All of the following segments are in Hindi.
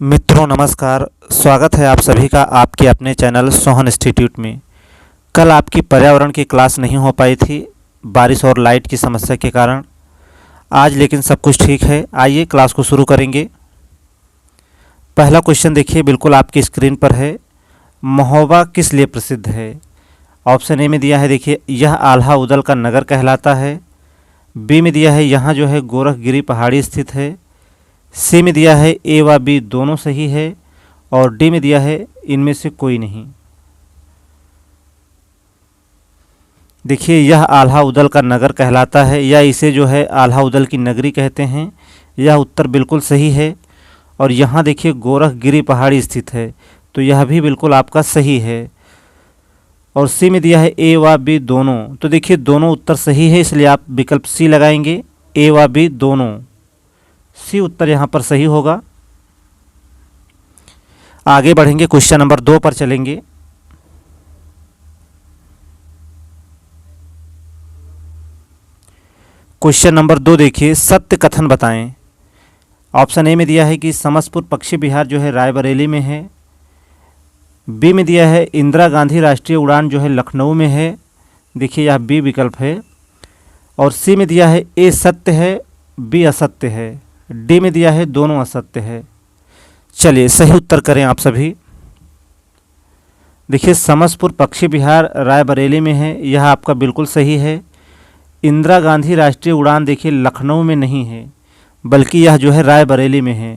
मित्रों नमस्कार। स्वागत है आप सभी का आपके अपने चैनल सोहन इंस्टीट्यूट में। कल आपकी पर्यावरण की क्लास नहीं हो पाई थी बारिश और लाइट की समस्या के कारण। आज लेकिन सब कुछ ठीक है। आइए क्लास को शुरू करेंगे। पहला क्वेश्चन देखिए, बिल्कुल आपकी स्क्रीन पर है। महोबा किस लिए प्रसिद्ध है? ऑप्शन ए में दिया है, देखिए, यह आल्हा उदल का नगर कहलाता है। बी में दिया है, यहाँ जो है गोरखगिरी पहाड़ी स्थित है। सी में दिया है ए व बी दोनों सही है। और डी में दिया है इनमें से कोई नहीं। देखिए, यह आल्हा उदल का नगर कहलाता है या इसे जो है आल्हा उदल की नगरी कहते हैं। यह उत्तर बिल्कुल सही है। और यहाँ देखिए गोरखगिरी पहाड़ी स्थित है, तो यह भी बिल्कुल आपका सही है। और सी में दिया है ए व बी दोनों, तो देखिए दोनों उत्तर सही है, इसलिए आप विकल्प सी लगाएंगे, ए व बी दोनों। सी उत्तर यहाँ पर सही होगा। आगे बढ़ेंगे, क्वेश्चन नंबर 2 पर चलेंगे। क्वेश्चन नंबर 2 देखिए, सत्य कथन बताएं। ऑप्शन ए में दिया है कि समसपुर पक्षी विहार जो है रायबरेली में है। बी में दिया है इंदिरा गांधी राष्ट्रीय उड़ान जो है लखनऊ में है। देखिए यह बी विकल्प है। और सी में दिया है ए सत्य है, बी असत्य है। डी में दिया है दोनों असत्य है। चलिए सही उत्तर करें आप सभी। देखिए समसपुर पक्षी विहार रायबरेली में है, यह आपका बिल्कुल सही है। इंदिरा गांधी राष्ट्रीय उड़ान देखिए लखनऊ में नहीं है, बल्कि यह जो है रायबरेली में है,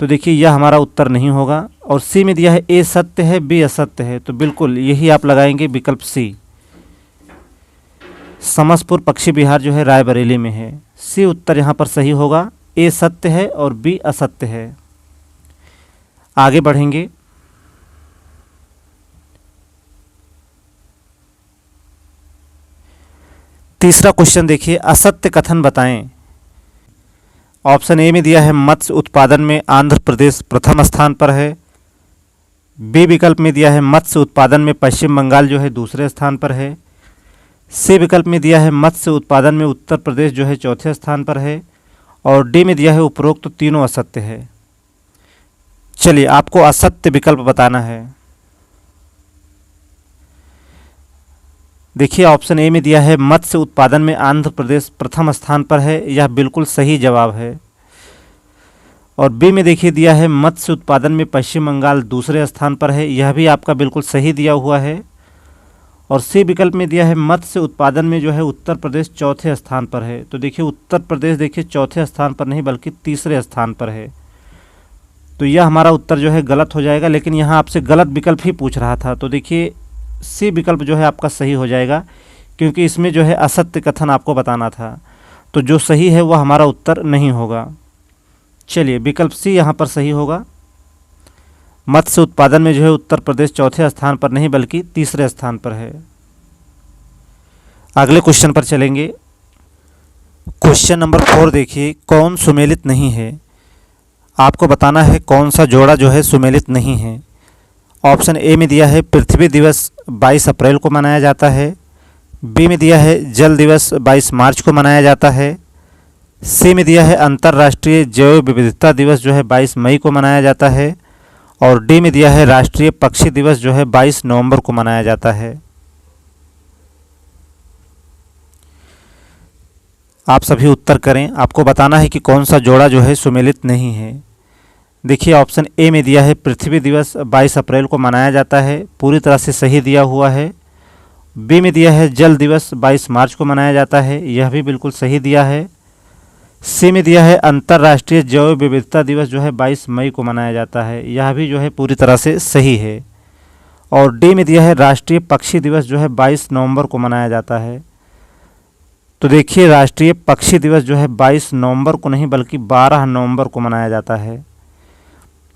तो देखिए यह हमारा उत्तर नहीं होगा। और सी में दिया है ए सत्य है, बी असत्य है, तो बिल्कुल यही आप लगाएंगे विकल्प सी। समसपुर पक्षी विहार जो है रायबरेली में है। सी उत्तर यहाँ पर सही होगा। ए सत्य है और बी असत्य है। आगे बढ़ेंगे। तीसरा क्वेश्चन देखिए, असत्य कथन बताएं। ऑप्शन ए में दिया है मत्स्य उत्पादन में आंध्र प्रदेश प्रथम स्थान पर है। बी विकल्प में दिया है मत्स्य उत्पादन में पश्चिम बंगाल जो है दूसरे स्थान पर है। सी विकल्प में दिया है मत्स्य उत्पादन में उत्तर प्रदेश जो है चौथे स्थान पर है। और डी में दिया है उपरोक्त तो तीनों असत्य है। चलिए आपको असत्य विकल्प बताना है। देखिए ऑप्शन ए में दिया है मत्स्य उत्पादन में आंध्र प्रदेश प्रथम स्थान पर है, यह बिल्कुल सही जवाब है। और बी में देखिए दिया है मत्स्य उत्पादन में पश्चिम बंगाल दूसरे स्थान पर है, यह भी आपका बिल्कुल सही दिया हुआ है। और सी विकल्प में दिया है मत्स्य उत्पादन में जो है उत्तर प्रदेश चौथे स्थान पर है, तो देखिए उत्तर प्रदेश देखिए चौथे स्थान पर नहीं बल्कि तीसरे स्थान पर है, तो यह हमारा उत्तर जो है गलत हो जाएगा। लेकिन यहाँ आपसे गलत विकल्प ही पूछ रहा था, तो देखिए सी विकल्प जो है आपका सही हो जाएगा, क्योंकि इसमें जो है असत्य कथन आपको बताना था, तो जो सही है वह हमारा उत्तर नहीं होगा। चलिए विकल्प सी यहाँ पर सही होगा। मत्स्य उत्पादन में जो है उत्तर प्रदेश चौथे स्थान पर नहीं बल्कि तीसरे स्थान पर है। अगले क्वेश्चन पर चलेंगे। क्वेश्चन नंबर 4 देखिए, कौन सुमेलित नहीं है? आपको बताना है कौन सा जोड़ा जो है सुमेलित नहीं है। ऑप्शन ए में दिया है पृथ्वी दिवस 22 अप्रैल को मनाया जाता है। बी में दिया है जल दिवस 22 मार्च को मनाया जाता है। सी में दिया है अंतर्राष्ट्रीय जैव विविधता दिवस जो है 22 मई को मनाया जाता है। और डी में दिया है राष्ट्रीय पक्षी दिवस जो है 22 नवंबर को मनाया जाता है। आप सभी उत्तर करें। आपको बताना है कि कौन सा जोड़ा जो है सुमेलित नहीं है। देखिए ऑप्शन ए में दिया है पृथ्वी दिवस 22 अप्रैल को मनाया जाता है, पूरी तरह से सही दिया हुआ है। बी में दिया है जल दिवस 22 मार्च को मनाया जाता है, यह भी बिल्कुल सही दिया है। सी में दिया है अंतर्राष्ट्रीय जैव विविधता दिवस जो है 22 मई को मनाया जाता है, यह भी जो है पूरी तरह से सही है। और डी में दिया है राष्ट्रीय पक्षी दिवस जो है 22 नवंबर को मनाया जाता है, तो देखिए राष्ट्रीय पक्षी दिवस जो है 22 नवंबर को नहीं बल्कि 12 नवंबर को मनाया जाता है।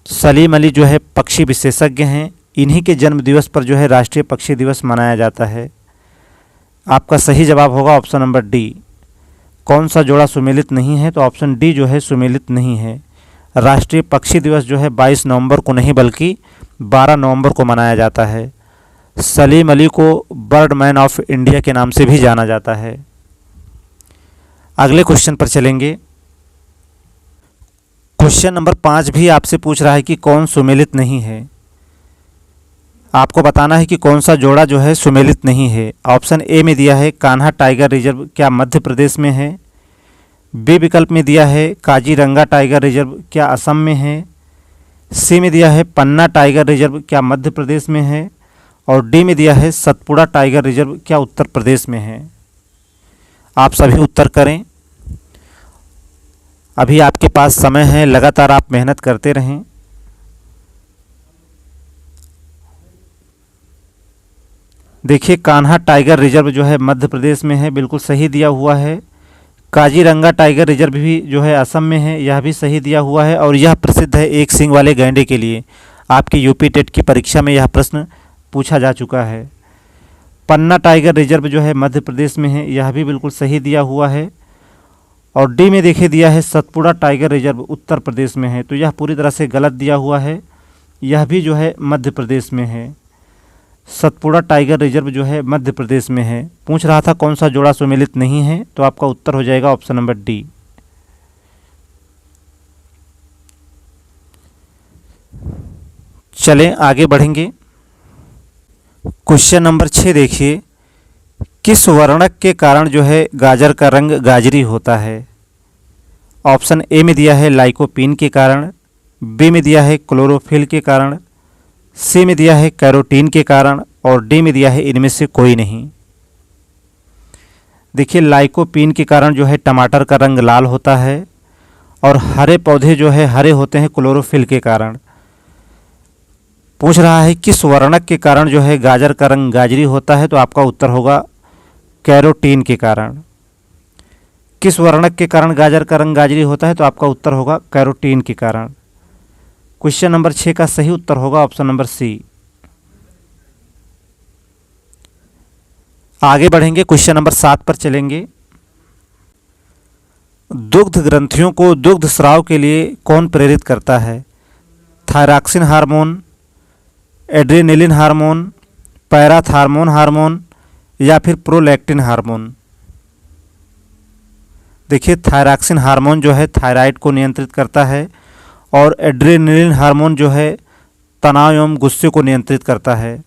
सलीम अली जो है पक्षी विशेषज्ञ हैं, इन्हीं के जन्म दिवस पर जो है राष्ट्रीय पक्षी दिवस मनाया जाता है। आपका सही जवाब होगा ऑप्शन नंबर डी। कौन सा जोड़ा सुमेलित नहीं है? तो ऑप्शन डी जो है सुमेलित नहीं है। राष्ट्रीय पक्षी दिवस जो है 22 नवंबर को नहीं बल्कि 12 नवंबर को मनाया जाता है। सलीम अली को बर्ड मैन ऑफ इंडिया के नाम से भी जाना जाता है। अगले क्वेश्चन पर चलेंगे। क्वेश्चन नंबर 5 भी आपसे पूछ रहा है कि कौन सुमेलित नहीं है। आपको बताना है कि कौन सा जोड़ा जो है सुमेलित नहीं है। ऑप्शन ए में दिया है कान्हा टाइगर रिजर्व, क्या मध्य प्रदेश में है। बी विकल्प में दिया है काजीरंगा टाइगर रिजर्व, क्या असम में है। सी में दिया है पन्ना टाइगर रिजर्व, क्या मध्य प्रदेश में है। और डी में दिया है सतपुड़ा टाइगर रिजर्व, क्या उत्तर प्रदेश में है। आप सभी उत्तर करें। अभी आपके पास समय है, लगातार आप मेहनत करते रहें। देखिए कान्हा टाइगर रिजर्व जो है मध्य प्रदेश में है, बिल्कुल सही दिया हुआ है। काजीरंगा टाइगर रिजर्व भी जो है असम में है, यह भी सही दिया हुआ है। और यह प्रसिद्ध है एक सींग वाले गैंडे के लिए। आपकी यूपी टेट की परीक्षा में यह प्रश्न पूछा जा चुका है। पन्ना टाइगर रिजर्व जो है मध्य प्रदेश में है, यह भी बिल्कुल सही दिया हुआ है। और डी में देखिए दिया है सतपुड़ा टाइगर रिजर्व उत्तर प्रदेश में है, तो यह पूरी तरह से गलत दिया हुआ है। यह भी जो है मध्य प्रदेश में है। सतपुड़ा टाइगर रिजर्व जो है मध्य प्रदेश में है। पूछ रहा था कौन सा जोड़ा सुमेलित नहीं है, तो आपका उत्तर हो जाएगा ऑप्शन नंबर डी। चलें आगे बढ़ेंगे। क्वेश्चन नंबर 6 देखिए, किस वर्णक के कारण जो है गाजर का रंग गाजरी होता है। ऑप्शन ए में दिया है लाइकोपीन के कारण, बी में दिया है क्लोरोफिल के कारण, सी में दिया है कैरोटीन के कारण और डी में दिया है इनमें से कोई नहीं। देखिए लाइकोपीन के कारण जो है टमाटर का रंग लाल होता है और हरे पौधे जो है हरे होते हैं क्लोरोफिल के कारण। पूछ रहा है किस वर्णक के कारण जो है गाजर का रंग गाजरी होता है, तो आपका उत्तर होगा कैरोटीन के कारण। किस वर्णक के कारण गाजर का रंग गाजरी होता है, तो आपका उत्तर होगा कैरोटीन के कारण। क्वेश्चन नंबर 6 का सही उत्तर होगा ऑप्शन नंबर सी। आगे बढ़ेंगे, क्वेश्चन नंबर 7 पर चलेंगे। दुग्ध ग्रंथियों को दुग्ध स्राव के लिए कौन प्रेरित करता है। Thyroxine hormone, adrenaline hormone, parathormone hormone या फिर प्रोलैक्टिन हार्मोन। देखिए थायरॉक्सिन हार्मोन जो है थायराइड को नियंत्रित करता है और एड्रेनलिन हार्मोन जो है तनाव एवं गुस्से को नियंत्रित करता है।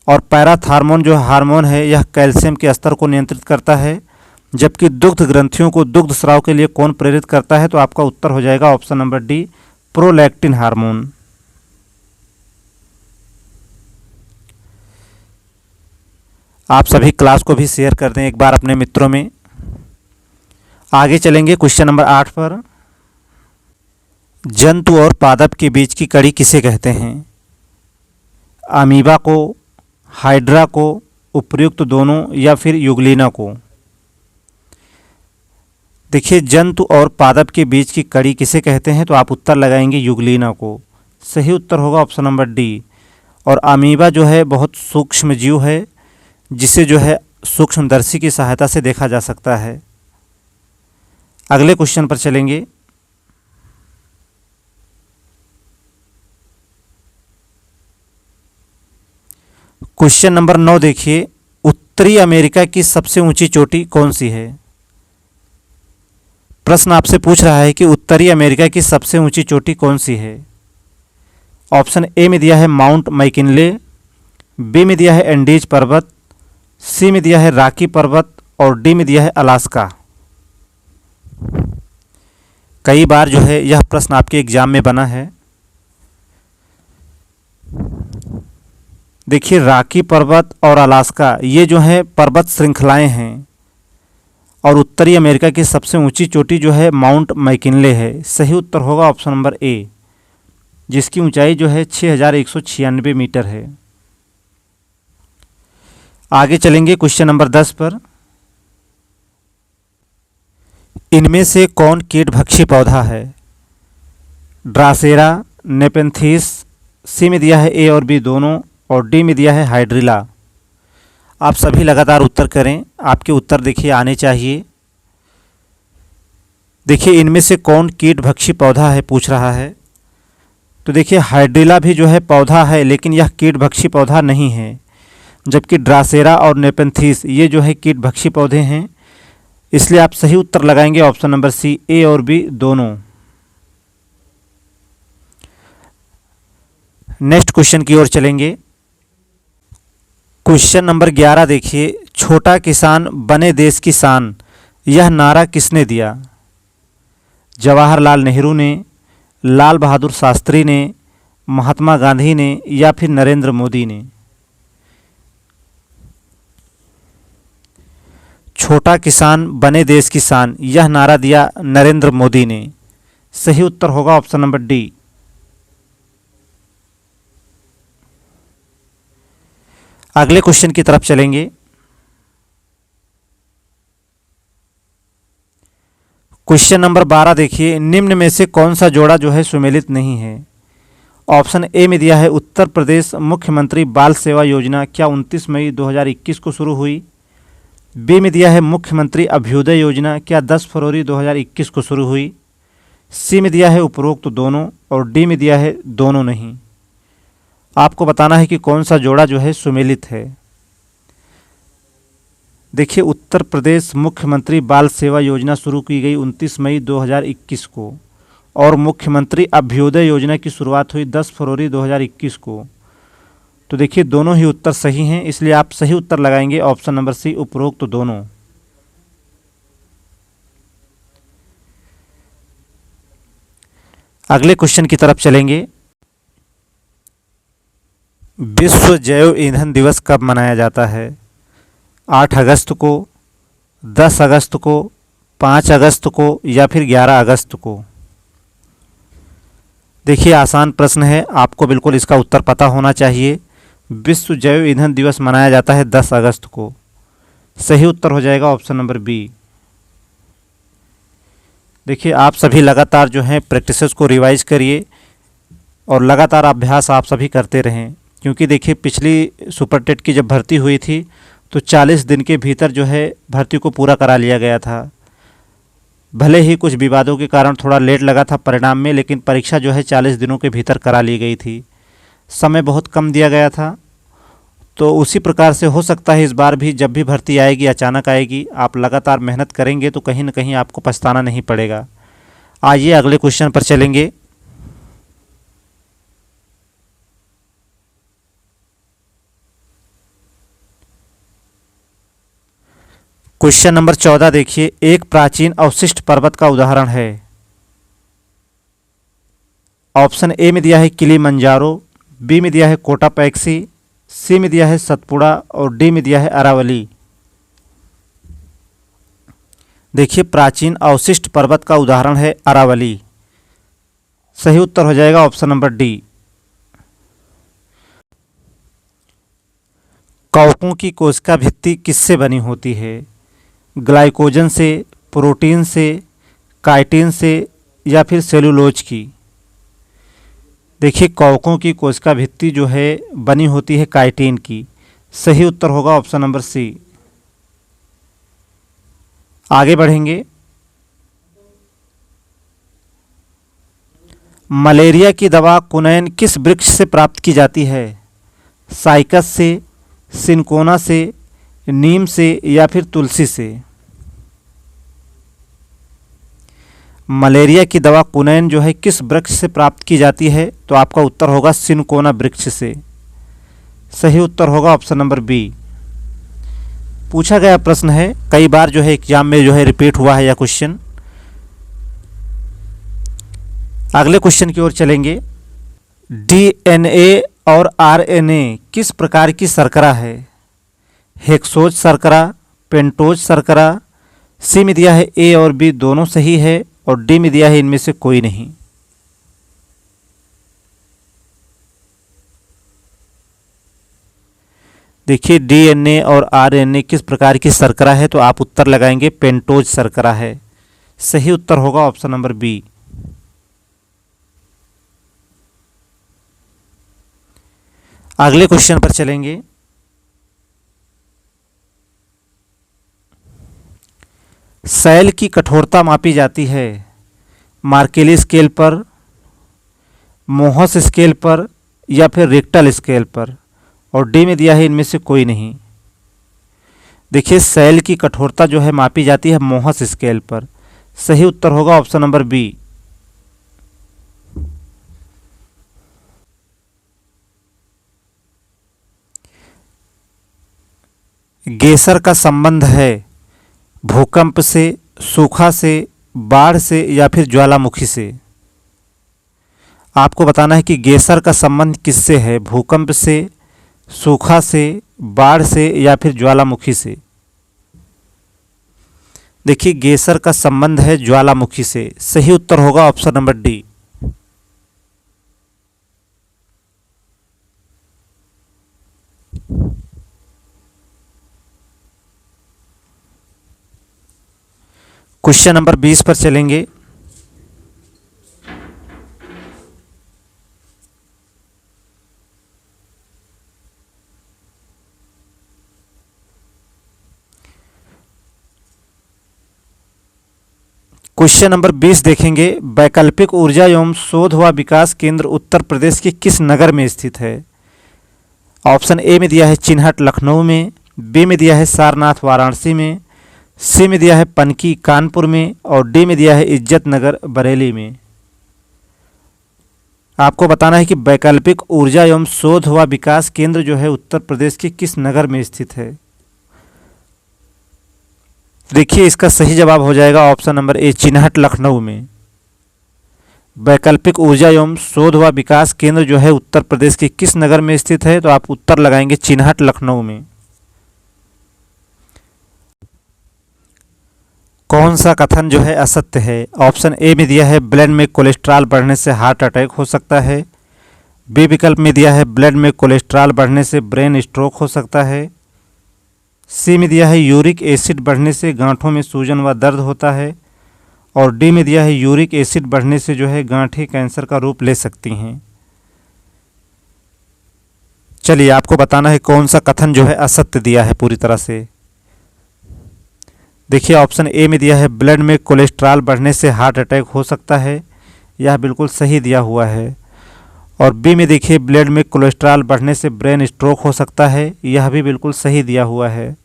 और पैराथार्मोन जो हार्मोन है यह कैल्शियम के स्तर को नियंत्रित करता है। जबकि दुग्ध ग्रंथियों को दुग्ध स्राव के लिए कौन प्रेरित करता है, तो आपका उत्तर हो जाएगा option number D prolactin hormone. आप सभी क्लास को भी शेयर कर दें एक बार अपने मित्रों में। आगे चलेंगे क्वेश्चन नंबर 8 पर। जंतु और पादप के बीच की कड़ी किसे कहते हैं। अमीबा को, हाइड्रा को, उपर्युक्त दोनों या फिर युगलीना को। देखिए जंतु और पादप के बीच की कड़ी किसे कहते हैं, तो आप उत्तर लगाएंगे युगलीना को। सही उत्तर होगा ऑप्शन नंबर डी। और अमीबा जो है बहुत सूक्ष्म जीव है, जिसे जो है सूक्ष्मदर्शी की सहायता से देखा जा सकता है। अगले क्वेश्चन पर चलेंगे। क्वेश्चन नंबर 9 देखिए, उत्तरी अमेरिका की सबसे ऊंची चोटी कौन सी है। प्रश्न आपसे पूछ रहा है कि उत्तरी अमेरिका की सबसे ऊंची चोटी कौन सी है। ऑप्शन ए में दिया है माउंट मैकिनले, बी में दिया है एंडीज पर्वत, सी में दिया है रॉकी पर्वत और डी में दिया है अलास्का। कई बार जो है यह प्रश्न आपके एग्जाम में बना है। देखिए रॉकी पर्वत और अलास्का ये जो है पर्वत श्रृंखलाएं हैं और उत्तरी अमेरिका की सबसे ऊंची चोटी जो है माउंट मैकिनले है। सही उत्तर होगा ऑप्शन नंबर ए, जिसकी ऊंचाई जो है 6196 मीटर है। आगे चलेंगे क्वेश्चन नंबर 10 पर। इनमें से कौन कीटभक्षी पौधा है। ड्रासेरा, नेपेंथीस, सी में दिया है ए और बी दोनों और डी में दिया है हाइड्रिला। आप सभी लगातार उत्तर करें, आपके उत्तर देखिए आने चाहिए। देखिए इनमें से कौन कीटभक्षी पौधा है पूछ रहा है, तो देखिए हाइड्रिला भी जो है पौधा है लेकिन यह कीटभक्षी पौधा नहीं है। जबकि ड्रासेरा और नेपेंथीस ये जो है कीटभक्षी पौधे हैं। इसलिए आप सही उत्तर लगाएंगे ऑप्शन नंबर सी, ए और बी दोनों। नेक्स्ट क्वेश्चन की ओर चलेंगे। क्वेश्चन नंबर 11 देखिए, छोटा किसान बने देश की शान, यह नारा किसने दिया? जवाहरलाल नेहरू ने, लाल बहादुर शास्त्री ने, महात्मा गांधी ने या फिर नरेंद्र मोदी ने? छोटा किसान बने देश की शान, यह नारा दिया नरेंद्र मोदी ने। सही उत्तर होगा ऑप्शन नंबर डी। अगले क्वेश्चन की तरफ चलेंगे। क्वेश्चन नंबर 12 देखिए, निम्न में से कौन सा जोड़ा जो है सुमेलित नहीं है? ऑप्शन ए में दिया है उत्तर प्रदेश मुख्यमंत्री बाल सेवा योजना क्या 29 मई 2021 को शुरू हुई? बी में दिया है मुख्यमंत्री अभ्युदय योजना क्या 10 फरवरी 2021 को शुरू हुई? सी में दिया है उपरोक्त दोनों और डी में दिया है दोनों नहीं। आपको बताना है कि कौन सा जोड़ा जो है सुमेलित है। देखिए, उत्तर प्रदेश मुख्यमंत्री बाल सेवा योजना शुरू की गई 29 मई 2021 को और मुख्यमंत्री अभ्युदय योजना की शुरुआत हुई 10 फरवरी 2021 को। तो देखिए, दोनों ही उत्तर सही हैं, इसलिए आप सही उत्तर लगाएंगे ऑप्शन नंबर सी, उपरोक्त दोनों। अगले क्वेश्चन की तरफ चलेंगे। विश्व जैव ईंधन दिवस कब मनाया जाता है? 8 अगस्त को, 10 अगस्त को, 5 अगस्त को या फिर 11 अगस्त को? देखिए, आसान प्रश्न है, आपको बिल्कुल इसका उत्तर पता होना चाहिए। विश्व जैव ईंधन दिवस मनाया जाता है 10 अगस्त को। सही उत्तर हो जाएगा ऑप्शन नंबर बी। देखिए, आप सभी लगातार जो हैं प्रैक्टिसेस को रिवाइज करिए और लगातार अभ्यास आप सभी करते रहें, क्योंकि देखिए पिछली सुपर टेट की जब भर्ती हुई थी तो 40 दिन के भीतर जो है भर्ती को पूरा करा लिया गया था। भले ही कुछ विवादों के कारण थोड़ा लेट लगा था परिणाम में, लेकिन परीक्षा जो है 40 दिनों के भीतर करा ली गई थी। समय बहुत कम दिया गया था। तो उसी प्रकार से हो सकता है इस बार भी जब भी भर्ती आएगी अचानक आएगी, आप लगातार मेहनत करेंगे तो कहीं ना कहीं आपको पछताना नहीं पड़ेगा। आइए अगले क्वेश्चन पर चलेंगे। क्वेश्चन नंबर 14 देखिए, एक प्राचीन अवशिष्ट पर्वत का उदाहरण है। ऑप्शन ए में दिया है किलिमंजारो, बी में दिया है कोटापैक्सी, सी में दिया है सतपुड़ा और डी में दिया है अरावली। देखिए, प्राचीन अवशिष्ट पर्वत का उदाहरण है अरावली। सही उत्तर हो जाएगा ऑप्शन नंबर डी। कवकों की कोशिका भित्ति किससे बनी होती है? ग्लाइकोजन से, प्रोटीन से, काइटिन से या फिर सेलुलोज की? देखिए, कवकों की कोशिका भित्ति जो है बनी होती है काइटिन की। सही उत्तर होगा ऑप्शन नंबर सी। आगे बढ़ेंगे। मलेरिया की दवा कुनैन किस वृक्ष से प्राप्त की जाती है? साइकस से, सिनकोना से, नीम से या फिर तुलसी से? मलेरिया की दवा कुनैन जो है किस वृक्ष से प्राप्त की जाती है? तो आपका उत्तर होगा सिनकोना वृक्ष से। सही उत्तर होगा ऑप्शन नंबर बी। पूछा गया प्रश्न है, कई बार जो है एग्जाम में जो है रिपीट हुआ है यह क्वेश्चन। अगले क्वेश्चन की ओर चलेंगे। डीएनए और आरएनए किस प्रकार की शर्करा है? हेक्सोज शर्करा, पेंटोज शर्करा, सी में दिया है ए और बी दोनों सही है और डी में दिया है इनमें से कोई नहीं। देखिए, डीएनए और आरएनए किस प्रकार की शर्करा है? तो आप उत्तर लगाएंगे पेंटोज शर्करा है। सही उत्तर होगा ऑप्शन नंबर बी। अगले क्वेश्चन पर चलेंगे। सेल की कठोरता मापी जाती है मार्केली स्केल पर, मोहस स्केल पर या फिर रिक्टल स्केल पर? और डी में दिया है इनमें से कोई नहीं। देखिए, सेल की कठोरता जो है मापी जाती है मोहस स्केल पर। सही उत्तर होगा ऑप्शन नंबर बी। गेसर का संबंध है भूकंप से, सूखा से, बाढ़ से या फिर ज्वालामुखी से। आपको बताना है कि गेसर का संबंध किससे है, भूकंप से, सूखा से, बाढ़ से या फिर ज्वालामुखी से। देखिए गेसर का संबंध है ज्वालामुखी से। सही उत्तर होगा option number D. Question number 20 पर चलेंगे। क्वेश्चन नंबर 20 देखेंगे, वैकल्पिक ऊर्जा एवं शोध व विकास केंद्र उत्तर प्रदेश के किस नगर में स्थित है। ऑप्शन ए में दिया है चिन्हट लखनऊ में, बी में दिया है सारनाथ वाराणसी में, सी में दिया है पनकी कानपुर में और डी में दिया है इज्जत नगर बरेली में। आपको बताना है कि वैकल्पिक ऊर्जा एवं शोध व विकास केंद्र जो है उत्तर प्रदेश के किस नगर में स्थित है। देखिए इसका सही जवाब हो जाएगा ऑप्शन नंबर ए चिन्हट लखनऊ में। वैकल्पिक ऊर्जा एवं शोध व विकास केंद्र जो है उत्तर प्रदेश के किस नगर में स्थित है, तो आप उत्तर लगाएंगे चिन्हट लखनऊ में। कौन सा कथन जो है असत्य है। ऑप्शन ए में दिया है ब्लड में कोलेस्ट्रॉल बढ़ने से हार्ट अटैक हो सकता है, बी विकल्प में दिया है ब्लड में कोलेस्ट्रॉल बढ़ने से ब्रेन स्ट्रोक हो सकता है, सी में दिया है यूरिक एसिड बढ़ने से गांठों में सूजन व दर्द होता है और डी में दिया है यूरिक एसिड बढ़ने से जो है गांठें कैंसर का रूप ले सकती हैं। चलिए आपको बताना है कौन सा कथन जो है असत्य दिया है पूरी तरह से। देखिए ऑप्शन ए में दिया है ब्लड में कोलेस्ट्रॉल बढ़ने से हार्ट अटैक हो सकता है, यह बिल्कुल सही दिया हुआ है। और बी में देखिए ब्लड में कोलेस्ट्रॉल बढ़ने से ब्रेन स्ट्रोक हो सकता है, यह भी बिल्कुल सही दिया हुआ है।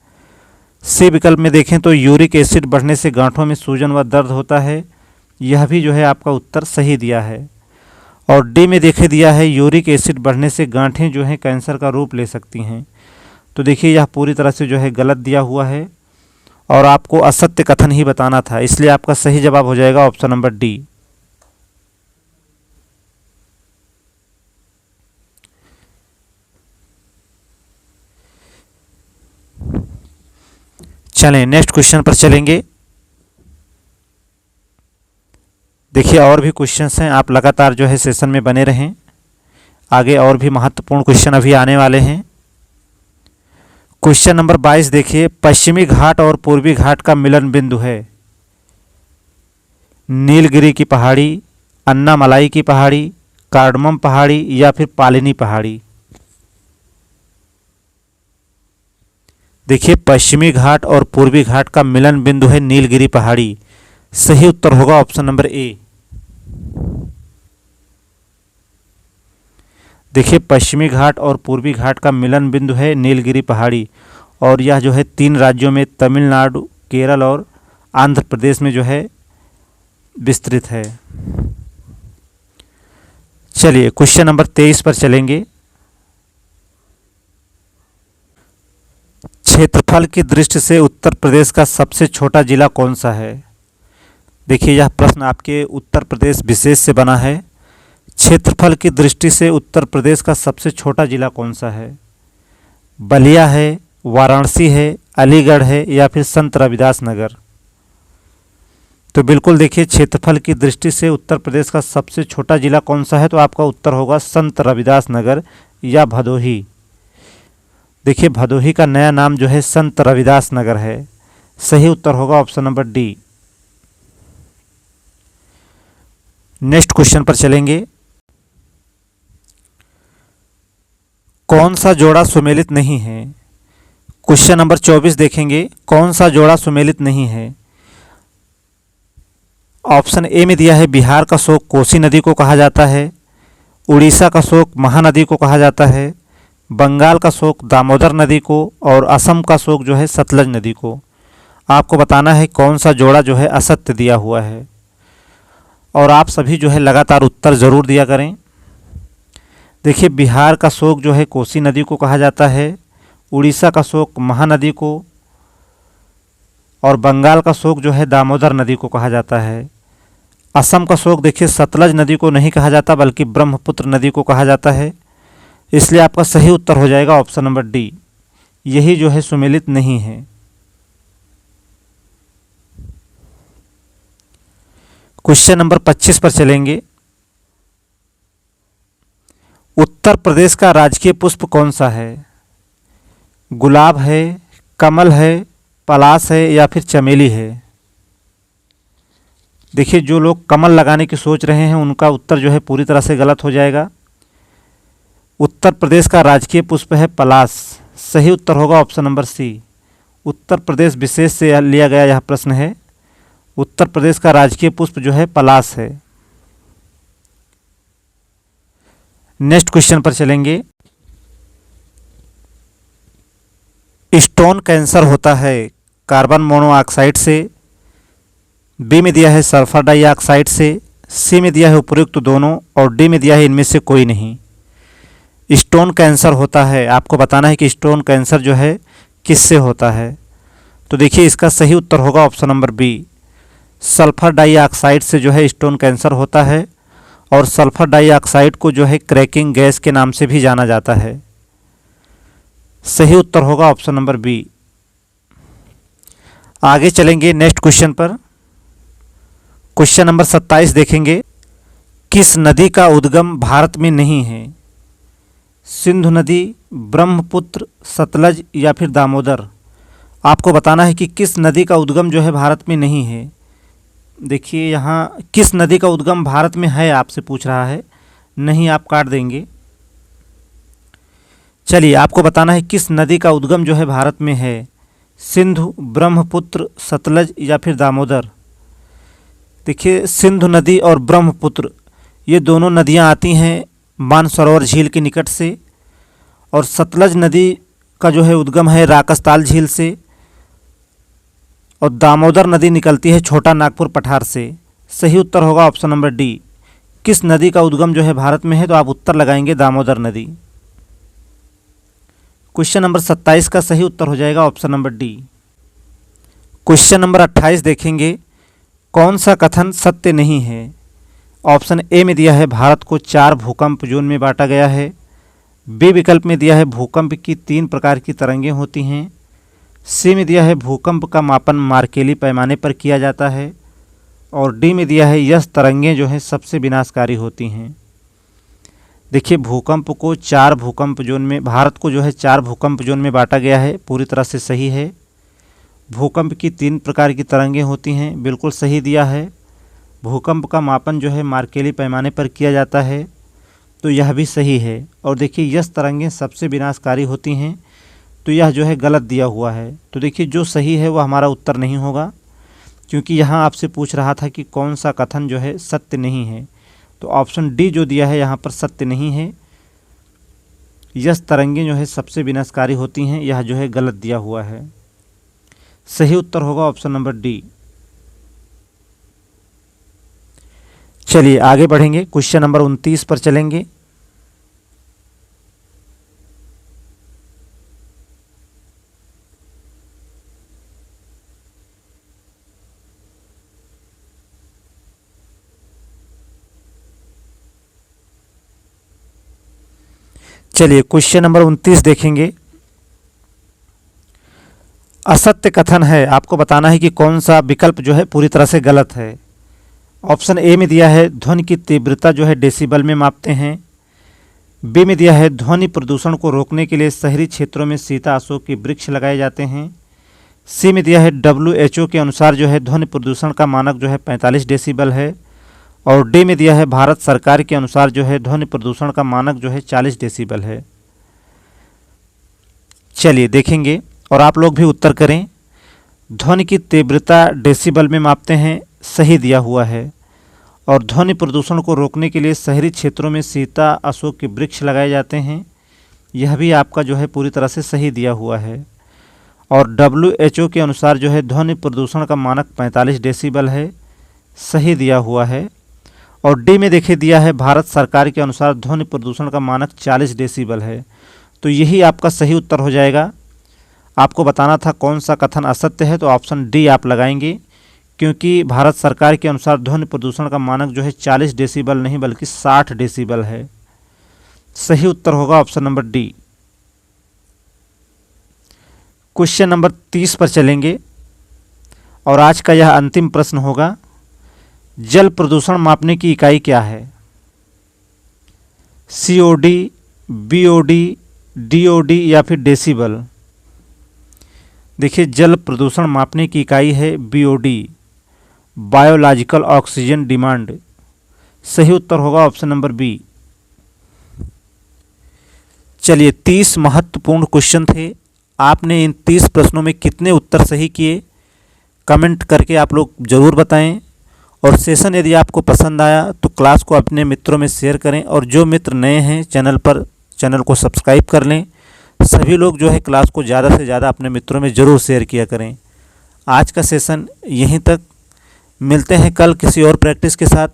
सी विकल्प में देखें तो यूरिक एसिड बढ़ने से गांठों में सूजन व दर्द होता है, यह भी जो है आपका उत्तर सही दिया है। और डी में देखे दिया है यूरिक एसिड बढ़ने से गांठें जो हैं कैंसर का रूप ले सकती हैं। तो देखिए यह पूरी तरह से जो है गलत दिया हुआ है और आपको असत्य कथन ही बताना था, इसलिए आपका सही जवाब हो जाएगा ऑप्शन नंबर डी। चलें नेक्स्ट क्वेश्चन पर चलेंगे। देखिए और भी क्वेश्चंस हैं, आप लगातार जो है सेशन में बने रहें, आगे और भी महत्वपूर्ण क्वेश्चन अभी आने वाले हैं। क्वेश्चन नंबर 22 देखिए, पश्चिमी घाट और पूर्वी घाट का मिलन बिंदु है नीलगिरी की पहाड़ी, अन्नामलाई की पहाड़ी, कार्डमम पहाड़ी या फिर पालिनी पहाड़ी। देखिए पश्चिमी घाट और पूर्वी घाट का मिलन बिंदु है नीलगिरी पहाड़ी। सही उत्तर होगा ऑप्शन नंबर ए। देखिए पश्चिमी घाट और पूर्वी घाट का मिलन बिंदु है नीलगिरी पहाड़ी और यह जो है 3 राज्यों में तमिलनाडु, केरल और आंध्र प्रदेश में जो है विस्तृत है। चलिए क्वेश्चन नंबर 23 पर चलेंगे। क्षेत्रफल की दृष्टि से उत्तर प्रदेश का सबसे छोटा जिला कौन सा है। देखिए यह प्रश्न आपके उत्तर प्रदेश विशेष से बना है। क्षेत्रफल की दृष्टि से उत्तर प्रदेश का सबसे छोटा जिला कौन सा है। बलिया है, वाराणसी है, अलीगढ़ है या फिर संत रविदास नगर। तो बिल्कुल देखिए क्षेत्रफल की दृष्टि से उत्तर प्रदेश का सबसे छोटा जिला कौन सा है, तो आपका उत्तर होगा संत रविदास नगर या भदोही। देखिए भदोही का नया नाम जो है संत रविदास नगर है। सही उत्तर होगा option number D. Next question पर चलेंगे। कौन सा जोड़ा सुमेलित नहीं है। क्वेश्चन नंबर 24 देखेंगे, कौन सा जोड़ा सुमेलित नहीं है। ऑप्शन ए में दिया है बिहार का शोक कोसी नदी को कहा जाता है, उड़ीसा का शोक महानदी को कहा जाता है, बंगाल का शोक दामोदर नदी को और असम का शोक जो है सतलज नदी को। आपको बताना है कौन सा जोड़ा जो है असत्य दिया हुआ है और आप सभी जो है लगातार उत्तर ज़रूर दिया करें। देखिए बिहार का शोक जो है कोसी नदी को कहा जाता है, उड़ीसा का शोक महानदी को, और बंगाल का शोक जो है दामोदर नदी को कहा जाता है। असम का शोक देखिए सतलज नदी को नहीं कहा जाता बल्कि ब्रह्मपुत्र नदी को कहा जाता है। इसलिए आपका सही उत्तर हो जाएगा ऑप्शन नंबर डी, यही जो है सुमेलित नहीं है। क्वेश्चन नंबर 25 पर चलेंगे। उत्तर प्रदेश का राजकीय पुष्प कौन सा है? गुलाब है, कमल है, पलाश है या फिर चमेली है? देखिए जो लोग कमल लगाने की सोच रहे हैं उनका उत्तर जो है पूरी तरह से गलत हो जाएगा। उत्तर प्रदेश का राजकीय पुष्प है पलाश। सही उत्तर होगा option number C. Uttar Pradesh विशेष से लिया गया यह प्रश्न है। उत्तर प्रदेश का राजकीय पुष्प जो है पलाश है। नेक्स्ट क्वेश्चन पर चलेंगे। स्टोन कैंसर होता है कार्बन मोनोऑक्साइड से, बी में दिया है सल्फर डाइऑक्साइड से, सी में दिया है उपयुक्त दोनों और डी में दिया है इनमें से कोई नहीं। स्टोन कैंसर होता है, आपको बताना है कि स्टोन कैंसर जो है किससे होता है। तो देखिए इसका सही उत्तर होगा option number B, sulphur dioxide से जो है स्टोन कैंसर होता है। और सल्फर डाइऑक्साइड को जो है क्रैकिंग गैस के नाम से भी जाना जाता है। सही उत्तर होगा ऑप्शन नंबर बी। आगे चलेंगे नेक्स्ट क्वेश्चन पर। क्वेश्चन नंबर 27 देखेंगे। किस नदी का उद्गम भारत में नहीं है? सिंधु नदी, ब्रह्मपुत्र, सतलज या फिर दामोदर? आपको बताना है कि किस नदी का उद्गम जो है भारत में नहीं है। देखिए यहाँ किस नदी का उद्गम भारत में है आपसे पूछ रहा है, नहीं आप काट देंगे। चलिए आपको बताना है किस नदी का उद्गम जो है भारत में है। सिंधु, ब्रह्मपुत्र, सतलज या फिर दामोदर? देखिए सिंधु नदी और ब्रह्मपुत्र ये दोनों नदियाँ आती हैं मानसरोवर झील के निकट से, और सतलज नदी का जो है उद्गम है राकसताल झील से, और दामोदर नदी निकलती है छोटा नागपुर पठार से। सही उत्तर होगा ऑप्शन नंबर डी। किस नदी का उद्गम जो है भारत में है, तो आप उत्तर लगाएंगे दामोदर नदी। क्वेश्चन नंबर 27 का सही उत्तर हो जाएगा option number D. Question number 28 देखेंगे। कौन सा कथन सत्य नहीं है? ऑप्शन ए में दिया है भारत को 4 भूकंप जोन में बांटा गया है, बी विकल्प में दिया है भूकंप की 3 प्रकार की तरंगें होती हैं, सी में दिया है भूकंप का मापन मार्केली पैमाने पर किया जाता है, और डी में दिया है यह तरंगें जो हैं सबसे विनाशकारी होती हैं। देखिए भूकंप को 4 भूकंप जोन में, भारत को जो है 4 भूकंप जोन में बांटा गया है, पूरी तरह से सही है। भूकंप की 3 प्रकार की तरंगें होती हैं, बिल्कुल सही दिया है। भूकंप का मापन जो है मार्केली पैमाने पर किया जाता है, तो यह भी सही है। और देखिए यह तरंगें सबसे विनाशकारी होती हैं, तो यह जो है गलत दिया हुआ है। तो देखिए जो सही है वह हमारा उत्तर नहीं होगा, क्योंकि यहाँ आपसे पूछ रहा था कि कौन सा कथन जो है सत्य नहीं है। तो ऑप्शन डी जो दिया है यहाँ पर सत्य नहीं है। यह तरंगें जो है सबसे विनाशकारी होती हैं, यह जो है गलत दिया हुआ है। सही उत्तर होगा ऑप्शन नंबर डी। चलिए आगे बढ़ेंगे। क्वेश्चन नंबर 29 पर चलेंगे। चलिए क्वेश्चन नंबर 29 देखेंगे। असत्य कथन है, आपको बताना है कि कौन सा विकल्प जो है पूरी तरह से गलत है। ऑप्शन ए में दिया है ध्वनि की तीव्रता जो है डेसिबल में मापते हैं, बी में दिया है ध्वनि प्रदूषण को रोकने के लिए शहरी क्षेत्रों में सीता अशोक के वृक्ष लगाए जाते हैं, सी में दिया है WHO के अनुसार जो है ध्वनि प्रदूषण का मानक जो है 45 डेसिबल है, और डी में दिया है भारत सरकार के अनुसार जो है ध्वनि प्रदूषण का मानक जो है 40 डेसिबल है। चलिए देखेंगे और आप लोग भी उत्तर करें। ध्वनि की तीव्रता डेसिबल में मापते हैं, सही दिया हुआ है। और ध्वनि प्रदूषण को रोकने के लिए शहरी क्षेत्रों में सीता अशोक के वृक्ष लगाए जाते हैं, यह भी आपका जो है पूरी तरह से सही दिया हुआ है। और WHO के अनुसार जो है ध्वनि प्रदूषण का मानक 45 डेसिबल है, सही दिया हुआ है। और डी में देखिए दिया है भारत सरकार के अनुसार ध्वनि प्रदूषण का मानक 40 डेसिबल है, तो यही आपका सही उत्तर हो जाएगा। आपको बताना था कौन सा कथन असत्य है, तो ऑप्शन डी आप लगाएंगे, क्योंकि भारत सरकार के अनुसार ध्वनि प्रदूषण का मानक जो है 40 डेसिबल नहीं बल्कि 60 डेसिबल है। सही उत्तर होगा option number D. Question number 30 पर चलेंगे और आज का यह अंतिम प्रश्न होगा, जल प्रदूषण मापने की इकाई क्या है? COD, BOD, DOD या फिर डेसिबल? देखिए, जल प्रदूषण मापने की इकाई है BOD, बायोलॉजिकल ऑक्सीजन डिमांड। सही उत्तर होगा ऑप्शन नंबर बी। चलिए, 30 महत्वपूर्ण क्वेश्चन थे। आपने इन 30 प्रश्नों में कितने उत्तर सही किए, कमेंट करके आप लोग ज़रूर बताएं। और सेशन यदि आपको पसंद आया तो क्लास को अपने मित्रों में शेयर करें, और जो मित्र नए हैं चैनल पर, चैनल को सब्सक्राइब कर लें। सभी लोग जो है क्लास को ज़्यादा से ज़्यादा अपने मित्रों में ज़रूर शेयर किया करें। आज का सेशन यहीं तक, मिलते हैं कल किसी और प्रैक्टिस के साथ।